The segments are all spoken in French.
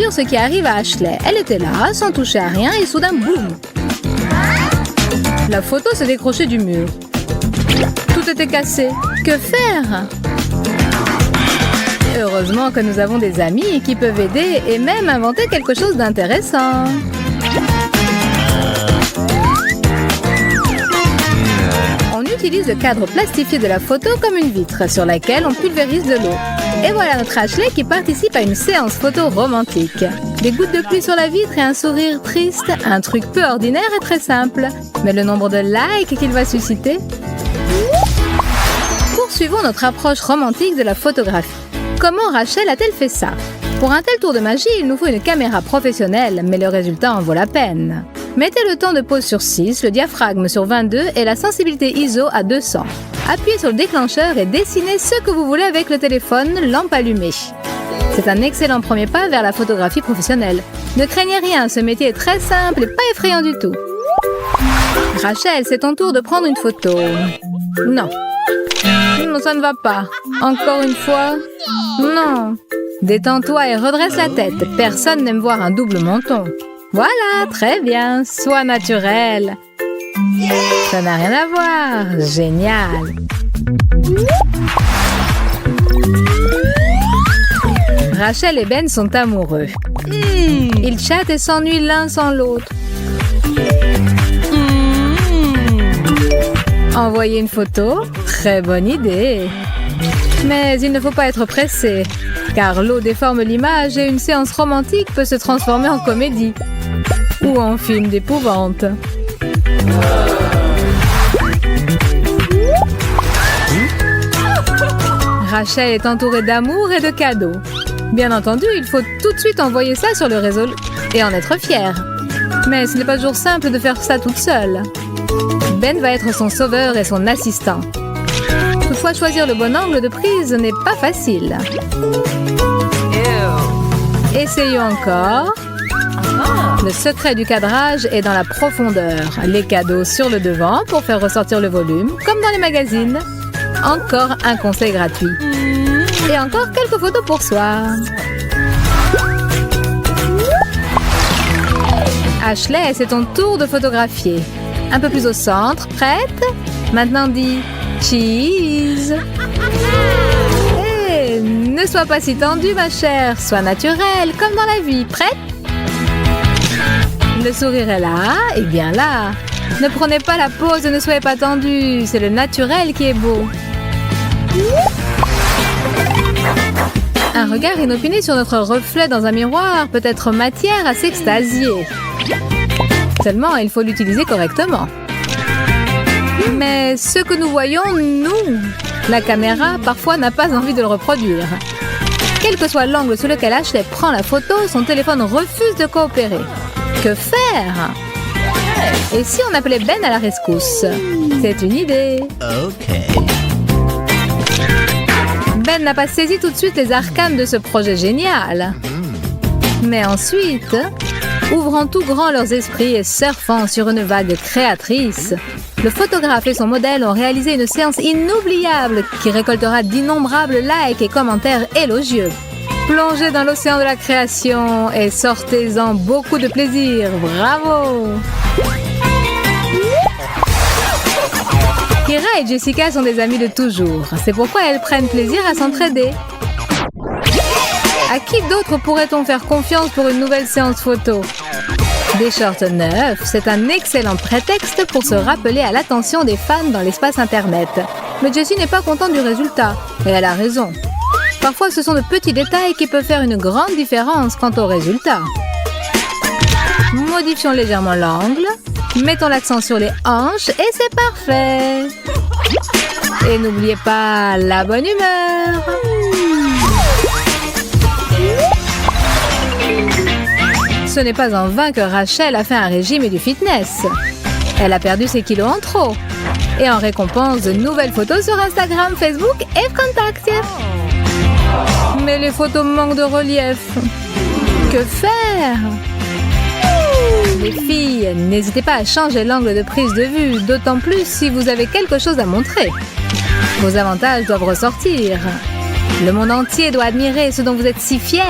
sûr ce qui arrive à Ashley. Elle était là, sans toucher à rien, et soudain, boum! La photo s'est décrochée du mur. Tout était cassé. Que faire? Heureusement que nous avons des amis qui peuvent aider et même inventer quelque chose d'intéressant. On utilise le cadre plastifié de la photo comme une vitre sur laquelle on pulvérise de l'eau. Et voilà notre Ashley qui participe à une séance photo romantique. Des gouttes de pluie sur la vitre et un sourire triste, un truc peu ordinaire et très simple. Mais le nombre de likes qu'il va susciter... Poursuivons notre approche romantique de la photographie. Comment Rachel a-t-elle fait ça? Pour un tel tour de magie, il nous faut une caméra professionnelle, mais le résultat en vaut la peine. Mettez le temps de pause sur 6, le diaphragme sur 22 et la sensibilité ISO à 200. Appuyez sur le déclencheur et dessinez ce que vous voulez avec le téléphone, lampe allumée. C'est un excellent premier pas vers la photographie professionnelle. Ne craignez rien, ce métier est très simple et pas effrayant du tout. Rachel, c'est ton tour de prendre une photo. Non. Non, ça ne va pas. Encore une fois? Non. Détends-toi et redresse la tête. Personne n'aime voir un double menton. Voilà, très bien. Sois naturel. Ça n'a rien à voir. Génial. Rachel et Ben sont amoureux. Ils chattent et s'ennuient l'un sans l'autre. Envoyer une photo? Très bonne idée. Mais il ne faut pas être pressé, car l'eau déforme l'image et une séance romantique peut se transformer en comédie ou en film d'épouvante. Rachel est entourée d'amour et de cadeaux. Bien entendu, il faut tout de suite envoyer ça sur le réseau et en être fier. Mais ce n'est pas toujours simple de faire ça toute seule. Ben va être son sauveur et son assistant. Toutefois, choisir le bon angle de prise n'est pas facile. Essayons encore. Le secret du cadrage est dans la profondeur. Les cadeaux sur le devant pour faire ressortir le volume, comme dans les magazines. Encore un conseil gratuit. Et encore quelques photos pour soi. Ashley, c'est ton tour de photographier. Un peu plus au centre, prête? Maintenant dis cheese. Hey, ne sois pas si tendue, ma chère. Sois naturelle, comme dans la vie. Prête? Le sourire est là, et bien là. Ne prenez pas la pose et ne soyez pas tendue. C'est le naturel qui est beau. Un regard inopiné sur notre reflet dans un miroir peut être matière à s'extasier. Seulement, il faut l'utiliser correctement. Mais ce que nous voyons, nous, la caméra, parfois n'a pas envie de le reproduire. Quel que soit l'angle sur lequel Ashley prend la photo, son téléphone refuse de coopérer. Que faire? Et si on appelait Ben à la rescousse? C'est une idée. Ben n'a pas saisi tout de suite les arcanes de ce projet génial. Mais ensuite, ouvrant tout grand leurs esprits et surfant sur une vague créatrice, le photographe et son modèle ont réalisé une séance inoubliable qui récoltera d'innombrables likes et commentaires élogieux. Plongez dans l'océan de la création et sortez-en beaucoup de plaisir. Bravo! Kira et Jessica sont des amies de toujours. C'est pourquoi elles prennent plaisir à s'entraider. À qui d'autre pourrait-on faire confiance pour une nouvelle séance photo? Des shorts neufs, c'est un excellent prétexte pour se rappeler à l'attention des fans dans l'espace internet. Mais Jessie n'est pas contente du résultat, et elle a raison. Parfois, ce sont de petits détails qui peuvent faire une grande différence quant au résultat. Modifions légèrement l'angle, mettons l'accent sur les hanches et c'est parfait. Et n'oubliez pas la bonne humeur. Ce n'est pas en vain que Rachel a fait un régime et du fitness. Elle a perdu ses kilos en trop. Et en récompense, de nouvelles photos sur Instagram, Facebook et Contact. Mais les photos manquent de relief. Que faire? Les filles, n'hésitez pas à changer l'angle de prise de vue, d'autant plus si vous avez quelque chose à montrer. Vos avantages doivent ressortir. Le monde entier doit admirer ce dont vous êtes si fiers.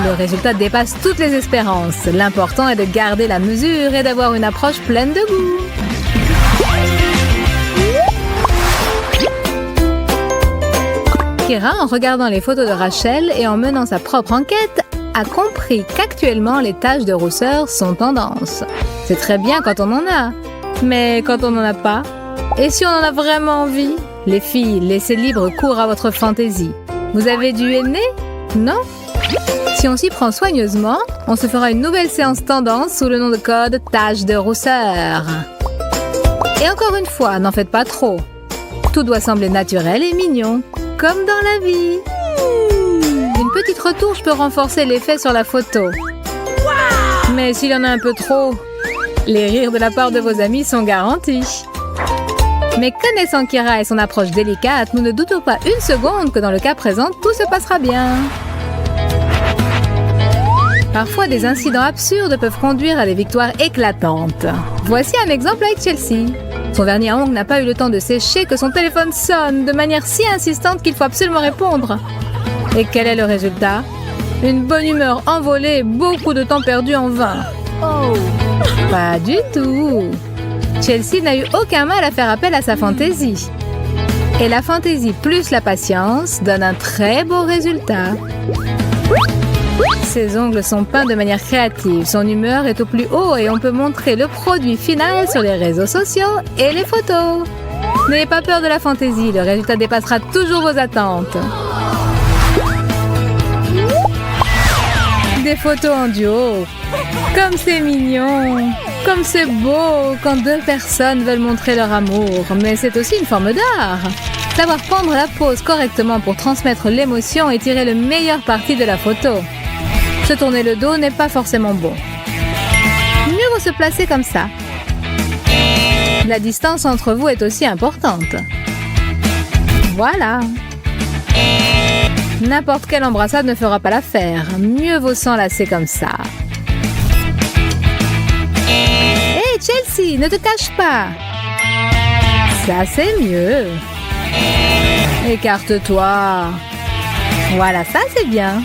Le résultat dépasse toutes les espérances. L'important est de garder la mesure et d'avoir une approche pleine de goût. Kira, en regardant les photos de Rachel et en menant sa propre enquête, a compris qu'actuellement les taches de rousseur sont tendance. C'est très bien quand on en a, mais quand on n'en a pas, et si on en a vraiment envie? Les filles, laissez libre cours à votre fantaisie. Vous avez du henné? Non? Si on s'y prend soigneusement, on se fera une nouvelle séance tendance sous le nom de code taches de rousseur. Et encore une fois, n'en faites pas trop. Tout doit sembler naturel et mignon, comme dans la vie. Une petite retouche peut renforcer l'effet sur la photo. Mais s'il y en a un peu trop, les rires de la part de vos amis sont garantis. Mais connaissant Kira et son approche délicate, nous ne doutons pas une seconde que dans le cas présent, tout se passera bien. Parfois, des incidents absurdes peuvent conduire à des victoires éclatantes. Voici un exemple avec Chelsea. Son vernis à ongles n'a pas eu le temps de sécher que son téléphone sonne de manière si insistante qu'il faut absolument répondre. Et quel est le résultat? Une bonne humeur envolée et beaucoup de temps perdu en vain. Oh. Pas du tout. Chelsea n'a eu aucun mal à faire appel à sa fantaisie. Et la fantaisie plus la patience donne un très beau résultat. Ses ongles sont peints de manière créative, son humeur est au plus haut et on peut montrer le produit final sur les réseaux sociaux et les photos. N'ayez pas peur de la fantaisie, le résultat dépassera toujours vos attentes. Des photos en duo. Comme c'est mignon. Comme c'est beau quand deux personnes veulent montrer leur amour. Mais c'est aussi une forme d'art. Savoir prendre la pose correctement pour transmettre l'émotion et tirer le meilleur parti de la photo. Se tourner le dos n'est pas forcément bon. Mieux vaut se placer comme ça. La distance entre vous est aussi importante. Voilà. N'importe quelle embrassade ne fera pas l'affaire. Mieux vaut s'enlacer comme ça. Hé, Chelsea, ne te cache pas. Ça, c'est mieux. Écarte-toi. Voilà, ça, c'est bien.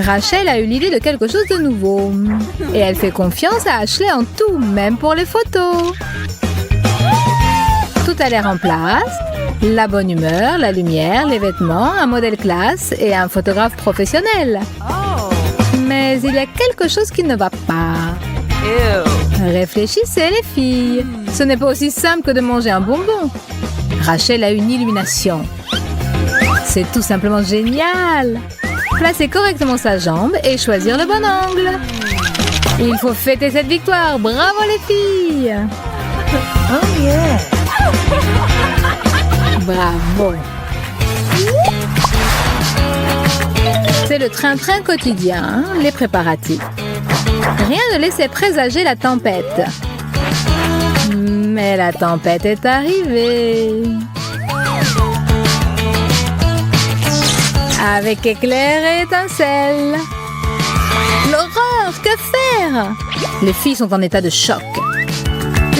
Rachel a eu l'idée de quelque chose de nouveau. Et elle fait confiance à Ashley en tout, même pour les photos. Tout a l'air en place. La bonne humeur, la lumière, les vêtements, un modèle classe et un photographe professionnel. Mais il y a quelque chose qui ne va pas. Réfléchissez les filles. Ce n'est pas aussi simple que de manger un bonbon. Rachel a une illumination. C'est tout simplement génial. Placer correctement sa jambe et choisir le bon angle. Il faut fêter cette victoire. Bravo les filles. Oh yeah. Bravo. C'est le train-train quotidien, les préparatifs. Rien ne laissait présager la tempête. Mais la tempête est arrivée. Avec éclairs et étincelles. L'horreur, que faire? Les filles sont en état de choc.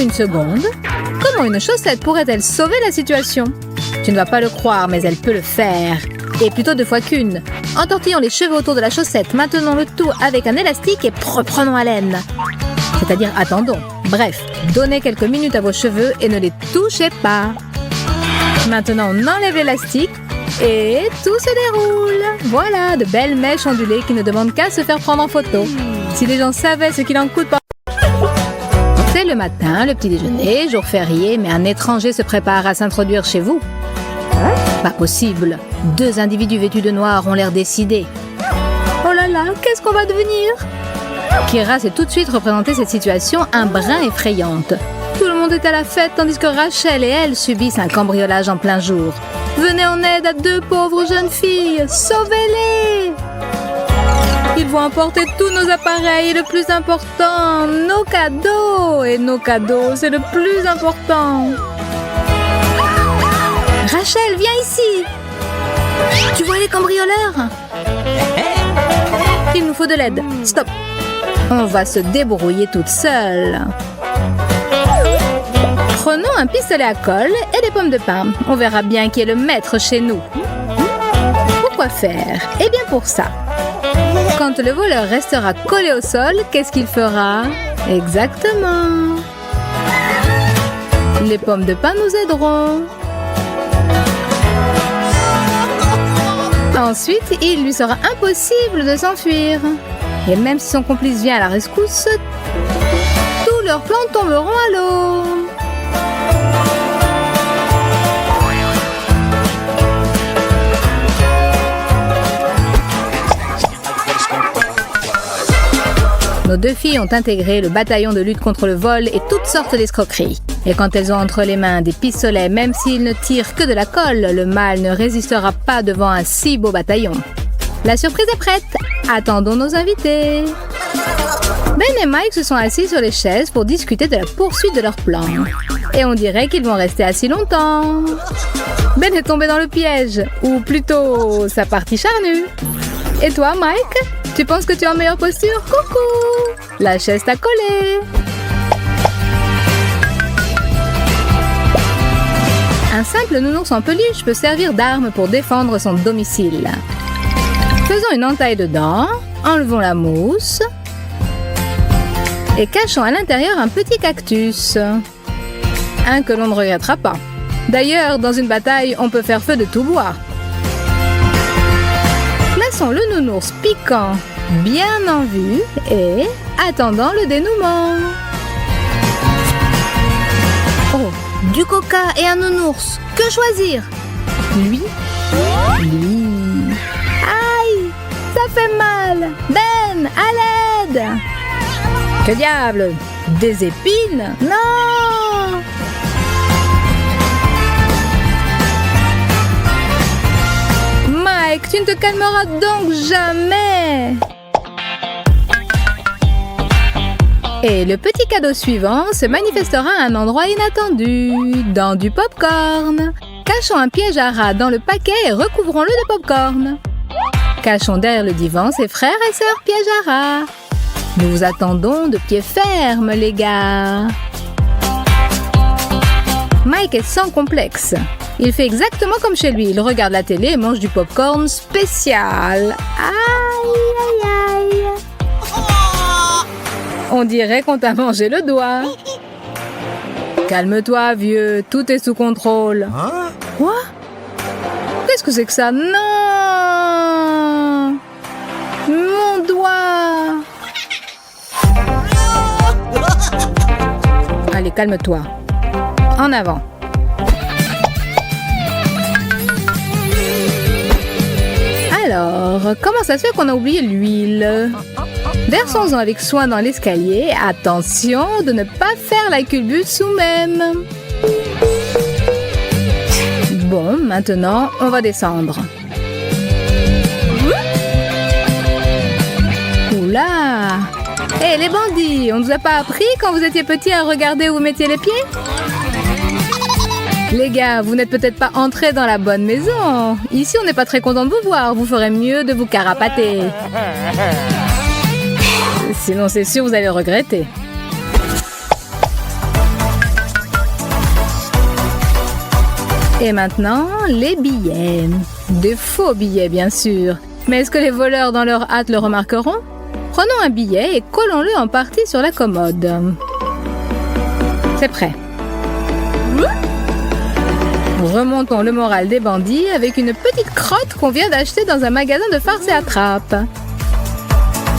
Une seconde. Comment une chaussette pourrait-elle sauver la situation? Tu ne vas pas le croire, mais elle peut le faire. Et plutôt 2 fois qu'une. Entortillons les cheveux autour de la chaussette, maintenons le tout avec un élastique et reprenons haleine. C'est-à-dire attendons. Bref, donnez quelques minutes à vos cheveux et ne les touchez pas. Maintenant, on enlève l'élastique et tout se déroule. Voilà, de belles mèches ondulées qui ne demandent qu'à se faire prendre en photo. Si les gens savaient ce qu'il en coûte par... C'est le matin, le petit déjeuner, jour férié, mais un étranger se prépare à s'introduire chez vous. Pas possible. 2 individus vêtus de noir ont l'air décidés. Oh là là, qu'est-ce qu'on va devenir? Kira s'est tout de suite représenté cette situation un brin effrayante. Tout le monde est à la fête tandis que Rachel et elle subissent un cambriolage en plein jour. Venez en aide à 2 pauvres jeunes filles. Sauvez-les! Ils vont emporter tous nos appareils et le plus important, nos cadeaux. Et nos cadeaux, c'est le plus important. Rachel, viens ici. Tu vois les cambrioleurs? Il nous faut de l'aide. Stop. On va se débrouiller toute seule. Prenons un pistolet à colle et des pommes de pin. On verra bien qui est le maître chez nous. quoi faire? Eh bien pour ça, quand le voleur restera collé au sol, qu'est-ce qu'il fera? Exactement. Les pommes de pin nous aideront. Ensuite, il lui sera impossible de s'enfuir. Et même si son complice vient à la rescousse, tous leurs plans tomberont à l'eau. Nos deux filles ont intégré le bataillon de lutte contre le vol et toutes sortes d'escroqueries. Et quand elles ont entre les mains des pistolets, même s'ils ne tirent que de la colle, le mal ne résistera pas devant un si beau bataillon. La surprise est prête. Attendons nos invités. Ben et Mike se sont assis sur les chaises pour discuter de la poursuite de leur plan. Et on dirait qu'ils vont rester assis longtemps. Ben est tombé dans le piège, ou plutôt sa partie charnue. Et toi, Mike? Tu penses que tu es en meilleure posture? Coucou! La chaise t'a collé. Un simple nounours en peluche peut servir d'arme pour défendre son domicile. Faisons une entaille dedans, enlevons la mousse et cachons à l'intérieur un petit cactus. Un que l'on ne regrettera pas. D'ailleurs, dans une bataille, on peut faire feu de tout bois. Plaçons le nounours piquant bien en vue et attendant le dénouement. Oh, du coca et un nounours. Que choisir? Lui? Aïe, ça fait mal. Ben, à l'aide. Que diable? Des épines? Non! Mike, tu ne te calmeras donc jamais! Et le petit cadeau suivant se manifestera à un endroit inattendu, dans du popcorn. Cachons un piège à rat dans le paquet et recouvrons-le de popcorn. Cachons derrière le divan ses frères et sœurs pièges à rat. Nous vous attendons de pied ferme, les gars. Mike est sans complexe. Il fait exactement comme chez lui. Il regarde la télé et mange du popcorn spécial. Aïe, aïe, aïe. On dirait qu'on t'a mangé le doigt. Calme-toi, vieux. Tout est sous contrôle. Quoi? Qu'est-ce que c'est que ça? Non! Mon doigt! Allez, calme-toi. En avant. Alors, comment ça se fait qu'on a oublié l'huile? Versons-en avec soin dans l'escalier. Attention de ne pas faire la culbute nous-mêmes. Bon, maintenant, on va descendre. Oula! Hé, les bandits, on ne vous a pas appris quand vous étiez petits à regarder où vous mettiez les pieds? Les gars, vous n'êtes peut-être pas entrés dans la bonne maison. Ici, on n'est pas très content de vous voir. Vous ferez mieux de vous carapater. Sinon, c'est sûr, vous allez le regretter. Et maintenant, les billets. Des faux billets, bien sûr. Mais est-ce que les voleurs dans leur hâte le remarqueront? Prenons un billet et collons-le en partie sur la commode. C'est prêt. Remontons le moral des bandits avec une petite crotte qu'on vient d'acheter dans un magasin de farce et attrape.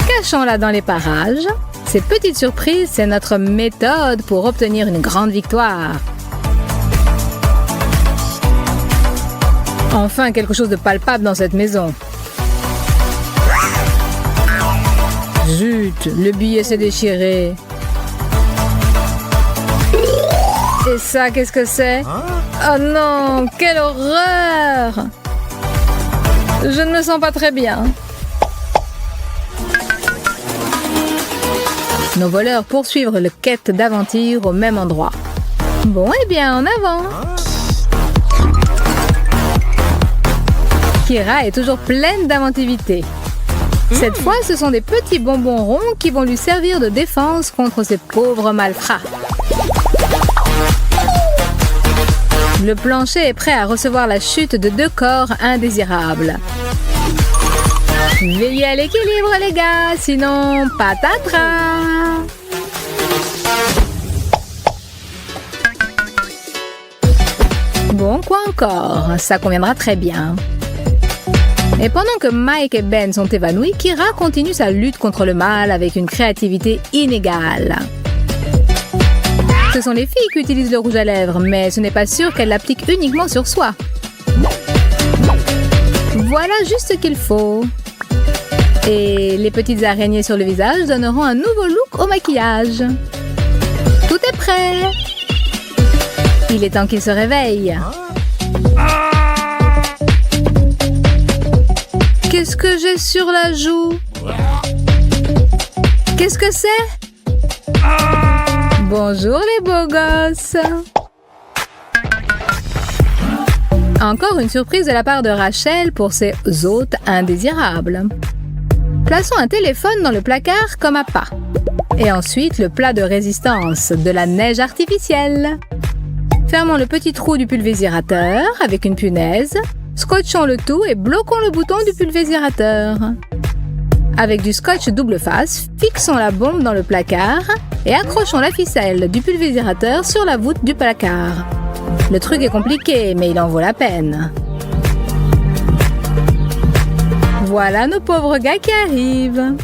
Cachons-la dans les parages. Cette petite surprise, c'est notre méthode pour obtenir une grande victoire. Enfin, quelque chose de palpable dans cette maison. Zut, le billet s'est déchiré. Et ça, qu'est-ce que c'est? Oh non, quelle horreur! Je ne me sens pas très bien. Nos voleurs poursuivent le quête d'aventure au même endroit. Bon, eh bien, en avant! Kira est toujours pleine d'inventivité. Cette fois, ce sont des petits bonbons ronds qui vont lui servir de défense contre ces pauvres malfrats. Le plancher est prêt à recevoir la chute de 2 corps indésirables. Veillez à l'équilibre, les gars, sinon patatras. Bon, quoi encore? Ça conviendra très bien. Et pendant que Mike et Ben sont évanouis, Kira continue sa lutte contre le mal avec une créativité inégale. Ce sont les filles qui utilisent le rouge à lèvres, mais ce n'est pas sûr qu'elles l'appliquent uniquement sur soi. Voilà juste ce qu'il faut. Et les petites araignées sur le visage donneront un nouveau look au maquillage. Tout est prêt. Il est temps qu'il se réveille. Qu'est-ce que j'ai sur la joue? Qu'est-ce que c'est? Bonjour les beaux gosses. Encore une surprise de la part de Rachel pour ses hôtes indésirables. Plaçons un téléphone dans le placard comme appât. Et ensuite le plat de résistance, de la neige artificielle. Fermons le petit trou du pulvérisateur avec une punaise. Scotchons le tout et bloquons le bouton du pulvérisateur. Avec du scotch double face, fixons la bombe dans le placard et accrochons la ficelle du pulvérisateur sur la voûte du placard. Le truc est compliqué, mais il en vaut la peine. Voilà nos pauvres gars qui arrivent.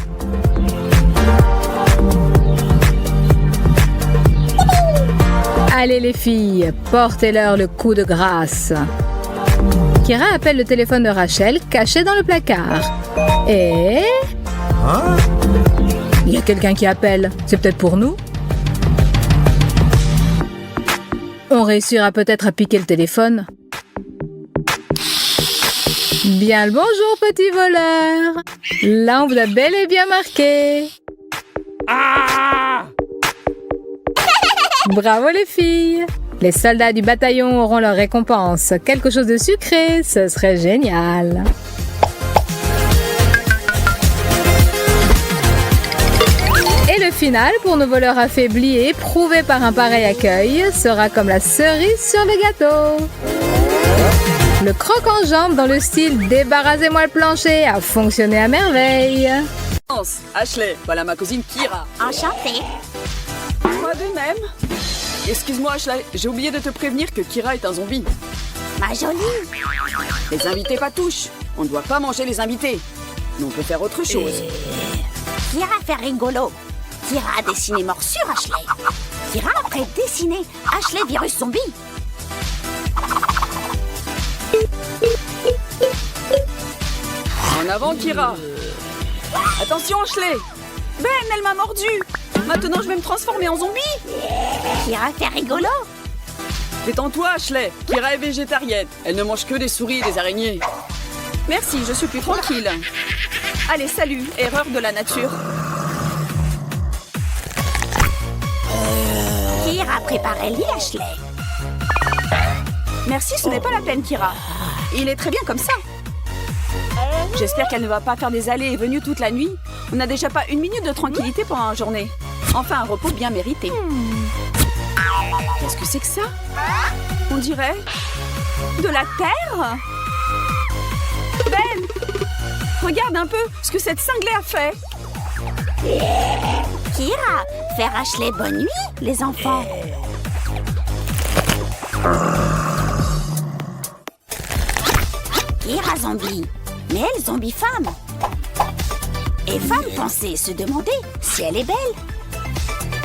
Allez les filles, portez-leur le coup de grâce. Kira appelle le téléphone de Rachel caché dans le placard. Et... il y a quelqu'un qui appelle. C'est peut-être pour nous? On réussira peut-être à piquer le téléphone. Bien le bonjour, petit voleur. Là, on vous a bel et bien marqué. Bravo les filles. Les soldats du bataillon auront leur récompense. Quelque chose de sucré, ce serait génial. Et le final, pour nos voleurs affaiblis et éprouvés par un pareil accueil, sera comme la cerise sur le gâteau. Le croc en jambe dans le style « Débarrassez-moi le plancher » a fonctionné à merveille. Ashley, voilà ma cousine Kira. Enchantée. Moi de même. Excuse-moi Ashley, j'ai oublié de te prévenir que Kira est un zombie. Ma jolie. Les invités patouches. On ne doit pas manger les invités. Mais on peut faire autre chose. Kira fait rigolo. Kira a dessiné morsure Ashley. Kira après dessiné Ashley virus zombie. En avant Kira. Attention Ashley. Ben, elle m'a mordu. Maintenant je vais me transformer en zombie. Kira fait rigolo. Détends-toi Ashley. Kira est végétarienne. Elle ne mange que des souris et des araignées. Merci, je suis plus tranquille. Allez, salut, erreur de la nature. Kira préparait le lit Ashley. Merci, ce n'est pas la peine Kira. Il est très bien comme ça. J'espère qu'elle ne va pas faire des allées et venues toute la nuit. On n'a déjà pas une minute de tranquillité pendant la journée. Enfin, un repos bien mérité. Qu'est-ce que c'est que ça? On dirait... de la terre? Ben! Regarde un peu ce que cette cinglée a fait. Kira, faire Ashley bonne nuit, les enfants. Kira zombie, mais elle zombie femme. Et femme pensait se demander si elle est belle.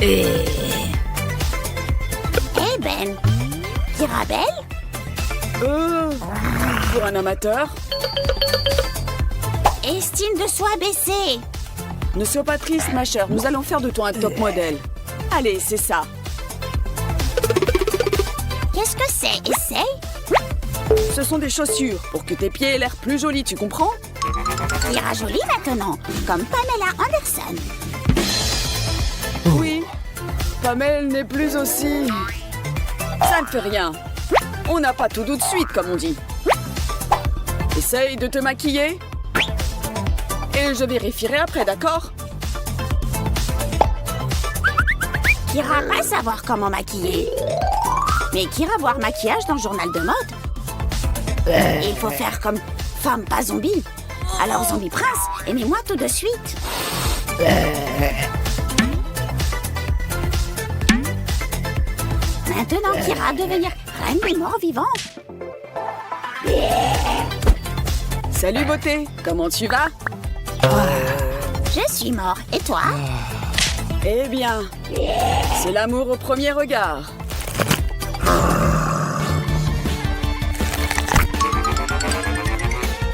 Eh Ben, Kira belle? Pour un amateur. Estime de soi baissée. Ne sois pas triste, ma chère. Nous allons faire de toi un top modèle. Allez, c'est ça. Qu'est-ce que c'est? Essaye. Ce sont des chaussures pour que tes pieds aient l'air plus jolis, tu comprends? Kira jolie maintenant, comme Pamela Anderson. Oui. Pamela n'est plus aussi... Ça ne fait rien. On n'a pas tout de suite, comme on dit. Essaye de te maquiller. Et je vérifierai après, d'accord? Kira pas savoir comment maquiller. Mais Kira voir maquillage dans le journal de mode. Il faut faire comme femme pas zombie. Alors, zombie prince, aimez-moi tout de suite. Maintenant, Kira devenir reine des morts vivants. Salut beauté, comment tu vas? Je suis mort. Et toi? Eh bien, c'est l'amour au premier regard.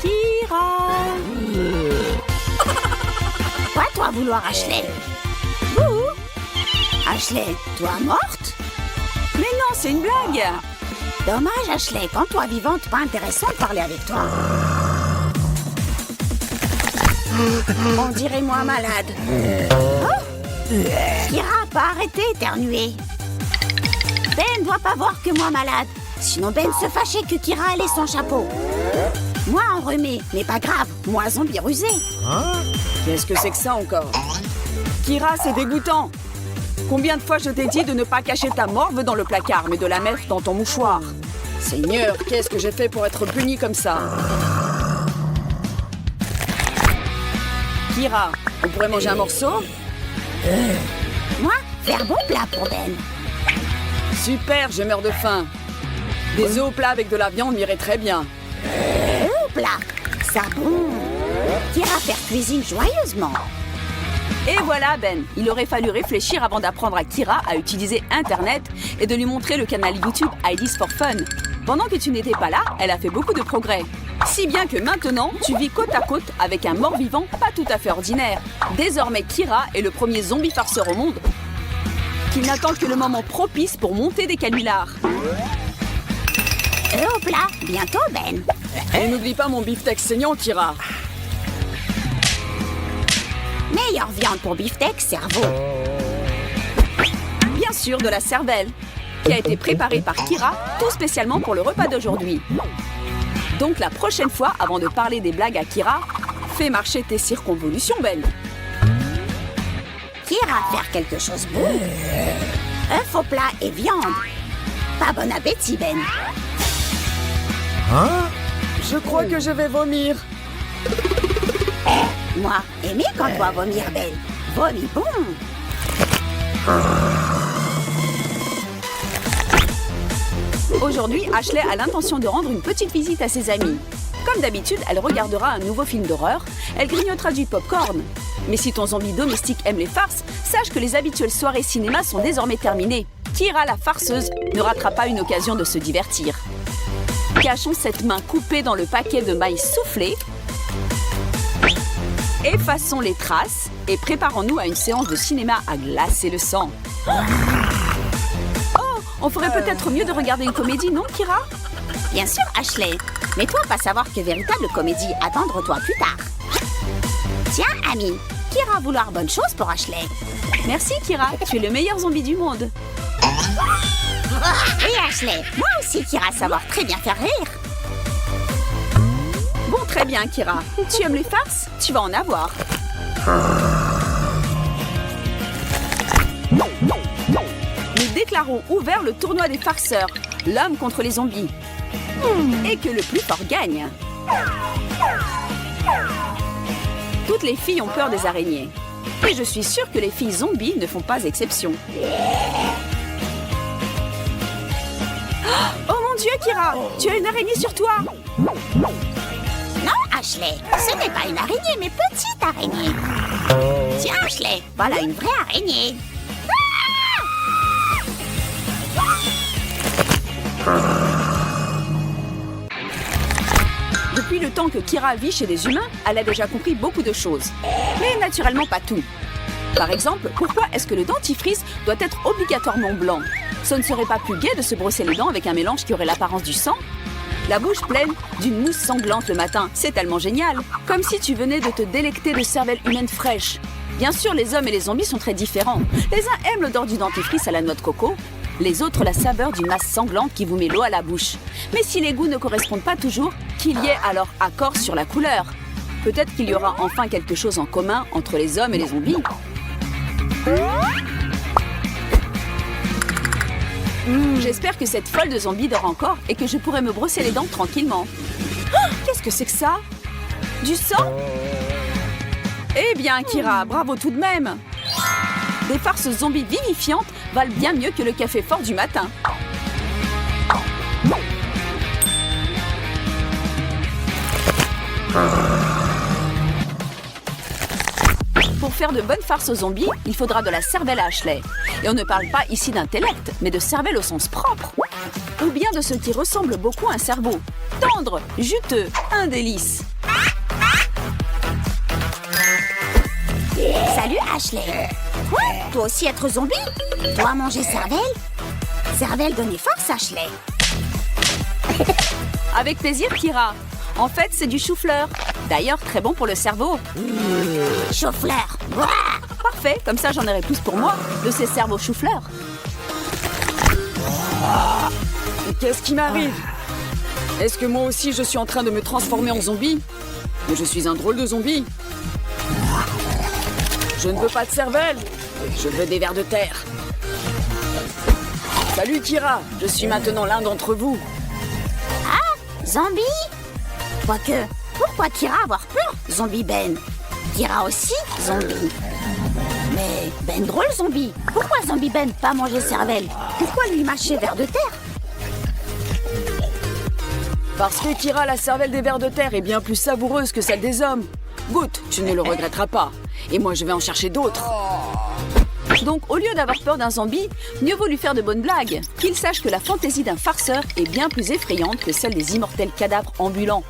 Kira! Quoi, toi, vouloir Ashley? Ouh. Ashley, toi morte? Mais non, c'est une blague! Dommage, Ashley. Quand toi vivante, pas intéressant de parler avec toi. On dirait moi malade. Oh. Kira, pas arrêter d'éternuer. Ben doit pas voir que moi malade. Sinon Ben se fâchait que Kira allait son chapeau. Moi enrhumé, mais pas grave. Moi zombie rusé. Qu'est-ce que c'est que ça encore? Kira, c'est dégoûtant! Combien de fois je t'ai dit de ne pas cacher ta morve dans le placard, mais de la mettre dans ton mouchoir? Seigneur, qu'est-ce que j'ai fait pour être puni comme ça? Kira, on pourrait manger un morceau? Moi, faire bon plat pour Ben. Super, je meurs de faim. Des œufs au plat avec de la viande m'irait très bien. Au plat, ça bon. Kira faire cuisine joyeusement. Et voilà Ben, il aurait fallu réfléchir avant d'apprendre à Kira à utiliser Internet et de lui montrer le canal YouTube Ideas for Fun. Pendant que tu n'étais pas là, elle a fait beaucoup de progrès. Si bien que maintenant, tu vis côte à côte avec un mort-vivant pas tout à fait ordinaire. Désormais, Kira est le premier zombie farceur au monde qui n'attend que le moment propice pour monter des canulars. Au plat, bientôt Ben. Et n'oublie pas mon beefsteak saignant, Kira. Meilleure viande pour beefsteak, cerveau. Bien sûr, de la cervelle, qui a été préparée par Kira, tout spécialement pour le repas d'aujourd'hui. Donc la prochaine fois, avant de parler des blagues à Kira, fais marcher tes circonvolutions, Ben. Kira faire quelque chose de bon. Œuf au plat et viande. Pas bon appétit, Ben. Je crois que je vais vomir. Moi, aimé quand toi vomir, Ben. Vomis bon. Aujourd'hui, Ashley a l'intention de rendre une petite visite à ses amis. Comme d'habitude, elle regardera un nouveau film d'horreur, elle grignotera du popcorn. Mais si ton zombie domestique aime les farces, sache que les habituelles soirées cinéma sont désormais terminées. Kira, la farceuse, ne ratera pas une occasion de se divertir. Cachons cette main coupée dans le paquet de maïs soufflé. Effaçons les traces et préparons-nous à une séance de cinéma à glacer le sang. Oh, on ferait peut-être mieux de regarder une comédie, non, Kira? Bien sûr, Ashley. Mais toi, pas savoir que véritable comédie, attendre-toi plus tard. Tiens, ami, Kira vouloir bonne chose pour Ashley. Merci, Kira, tu es le meilleur zombie du monde. Oui, Ashley, moi aussi, Kira savoir très bien faire rire. Bon, très bien, Kira. Tu aimes les farces? Tu vas en avoir. Nous déclarons ouvert le tournoi des farceurs, l'homme contre les zombies. Et que le plus fort gagne. Toutes les filles ont peur des araignées. Et je suis sûre que les filles zombies ne font pas exception. Oh mon Dieu, Kira! Tu as une araignée sur toi! Non, Ashley, ce n'est pas une araignée, mais petite araignée. Tiens, Ashley, voilà une vraie araignée. Depuis le temps que Kira vit chez les humains, elle a déjà compris beaucoup de choses. Mais naturellement pas tout. Par exemple, pourquoi est-ce que le dentifrice doit être obligatoirement blanc? Ce ne serait pas plus gai de se brosser les dents avec un mélange qui aurait l'apparence du sang? La bouche pleine d'une mousse sanglante le matin, c'est tellement génial. Comme si tu venais de te délecter de cervelle humaine fraîche. Bien sûr, les hommes et les zombies sont très différents. Les uns aiment l'odeur du dentifrice à la noix de coco, les autres la saveur d'une masse sanglante qui vous met l'eau à la bouche. Mais si les goûts ne correspondent pas toujours, qu'il y ait alors accord sur la couleur. Peut-être qu'il y aura enfin quelque chose en commun entre les hommes et les zombies. J'espère que cette folle de zombie dort encore et que je pourrai me brosser les dents tranquillement. Oh, qu'est-ce que c'est que ça? Du sang? Eh bien, Kira, bravo tout de même. Des farces zombies vivifiantes valent bien mieux que le café fort du matin. Pour faire de bonnes farces aux zombies, il faudra de la cervelle à Ashley. Et on ne parle pas ici d'intellect, mais de cervelle au sens propre. Ou bien de ce qui ressemble beaucoup à un cerveau. Tendre, juteux, un délice. Salut Ashley. Quoi? Toi aussi être zombie? Toi manger cervelle? Cervelle donnait force, Ashley. Avec plaisir, Kira. En fait, c'est du chou-fleur. D'ailleurs, très bon pour le cerveau. Chou-fleur. Parfait, comme ça j'en aurai plus pour moi, de ces cerveaux chou-fleur. Qu'est-ce qui m'arrive? Est-ce que moi aussi je suis en train de me transformer en zombie? Mais je suis un drôle de zombie. Je ne veux pas de cervelle. Je veux des vers de terre. Salut Kira, je suis maintenant l'un d'entre vous. Zombie? Quoique, pourquoi Kira avoir peur? Zombie Ben. Kira aussi, zombie. Mais Ben drôle zombie. Pourquoi zombie Ben pas manger cervelle? Pourquoi lui mâcher vers de terre? Parce que Kira, la cervelle des vers de terre est bien plus savoureuse que celle des hommes. Goûte, tu ne le regretteras pas. Et moi, je vais en chercher d'autres. Donc, au lieu d'avoir peur d'un zombie, mieux vaut lui faire de bonnes blagues. Qu'il sache que la fantaisie d'un farceur est bien plus effrayante que celle des immortels cadavres ambulants.